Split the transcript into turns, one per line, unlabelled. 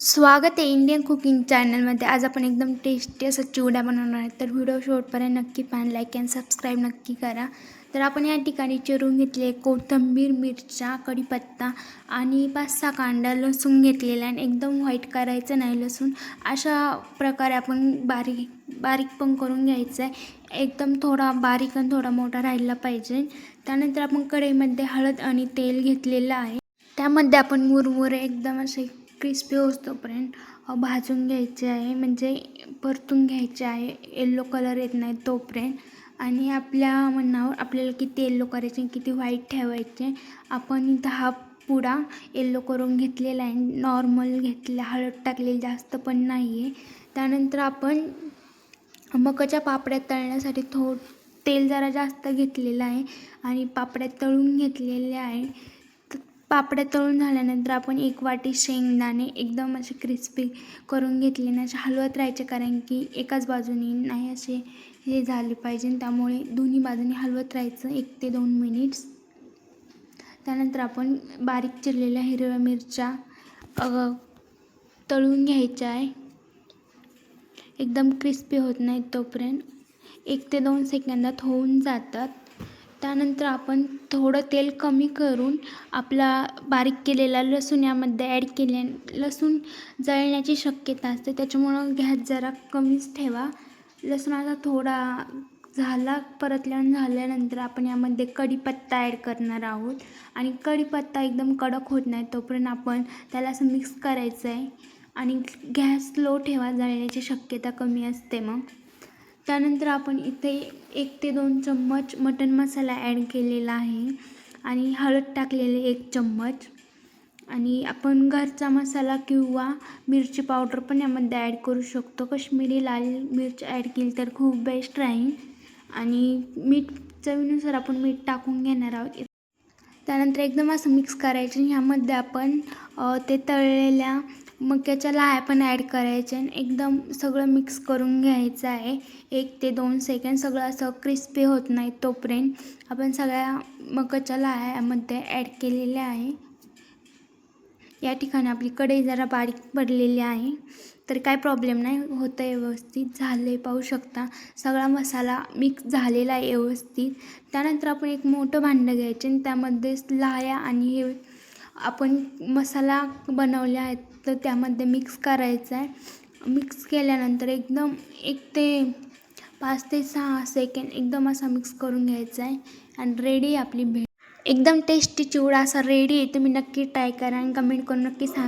स्वागत आहे Indian cooking चॅनलमध्ये. आज आपण एकदम टेस्टी असा चिवडा बनवणार आहे. तर व्हिडिओ शेवटपर्यंत नक्की पहा, लाईक अँड सबस्क्राईब नक्की करा. तर आपण या ठिकाणी चिरून घेतले कोथिंबीर, मिरच्या, कढीपत्ता आणि 5-6 कांदा लसूण घेतलेला आणि एकदम व्हाईट करायचं नाही लसूण. अशा प्रकारे आपण बारीक पण करून घ्यायचं आहे. एकदम थोडा बारीक आणि थोडा मोठा राहिला पाहिजे. त्यानंतर आपण कढईमध्ये हळद आणि तेल घेतलेलं आहे. त्यामध्ये आपण मुरमुरे एकदम असे क्रिस्पी होईस्तोपर्यंत भाजून घ्यायचे आहे, म्हणजे परतून घ्यायचे आहे. येल्लो कलर येत नाही तोपर्यंत. आणि आपल्या मनावर आपल्याला किती येल्लो करायचे, किती व्हाईट ठेवायचे. आपण 10 पुडा येल्लो करून घेतलेला आहे. नॉर्मल घेतलेला, हळद टाकलेली जास्त पण नाही आहे. त्यानंतर आपण मकाच्या पापड्या तळण्यासाठी तेल जरा जास्त घेतलेलं आहे आणि पापड्या तळून घेतलेल्या आहे. पापड्या तळून झाल्यानंतर आपण 1 वाटी शेंगदाणे एकदम असे क्रिस्पी करून घेतले ना, असे हलवत राहायचे, कारण की एकाच बाजूने नाही असे हे झाले पाहिजे. त्यामुळे दोन्ही बाजूने हलवत राहायचं 1 ते 2 मिनिट्स. त्यानंतर आपण बारीक चिरलेल्या हिरव्या मिरच्या तळून घ्यायच्या आहे, एकदम क्रिस्पी होत नाही तोपर्यंत. 1 ते 2 सेकंदात होऊन जातात. त्यानंतर आपण थोडं तेल कमी करून आपला बारीक केलेला लसूण यामध्ये ॲड केले. लसूण जळण्याची शक्यता असते, त्याच्यामुळं गॅस जरा कमीच ठेवा. लसूणाचा थोडा झाल्यानंतर आपण यामध्ये कढीपत्ता ॲड करणार आहोत. आणि कढीपत्ता एकदम कडक होत नाही तोपर्यंत आपण त्याला असं मिक्स करायचं आहे. आणि गॅस स्लो ठेवा, जळण्याची शक्यता कमी असते मग. त्यानंतर आपण इथे 1 ते 2 चम्मच मटन मसाला ॲड केलेला आहे आणि हळद टाकलेले 1 चम्मच. आणि आपण घरचा मसाला किंवा मिरची पावडर पण यामध्ये ॲड करू शकतो. काश्मीरी लाल मिरच ॲड केली तर खूप बेस्ट राहील. आणि मीठ चवीनुसार आपण मीठ टाकून घेणार आहोत. त्यानंतर एकदम असं मिक्स करायचं. ह्यामध्ये आपण ते तळलेल्या मक्याच्या लाह्या पण ॲड करायच्या आणि एकदम सगळं मिक्स करून घ्यायचं आहे 1 ते 2 सेकंड. सगळं असं क्रिस्पी होत नाही तोपर्यंत आपण सगळ्या मक्याच्या लाह्या यामध्ये ॲड केलेल्या आहे. या ठिकाणी आपली कढई जरा बारीक पडलेली आहे, तर काय प्रॉब्लेम नाही, होतं व्यवस्थित झाले. पाहू शकता सगळा मसाला मिक्स झालेला आहे व्यवस्थित. त्यानंतर आपण एक मोठं भांडं घ्यायचे आणि त्यामध्ये लाह्या आणि हे आपण मसाला बनवले आहेत तर त्यामध्ये मिक्स करायचं आहे. मिक्स केल्यानंतर एकदम 1 ते 5 ते 6 सेकंड एकदम असा मिक्स करून घ्यायचा आहे. आणि रेडी आपली एकदम टेस्टी चिवडा असा रेडी आहे. तुम्ही नक्की ट्राय करा आणि कमेंट करून नक्की सांगा.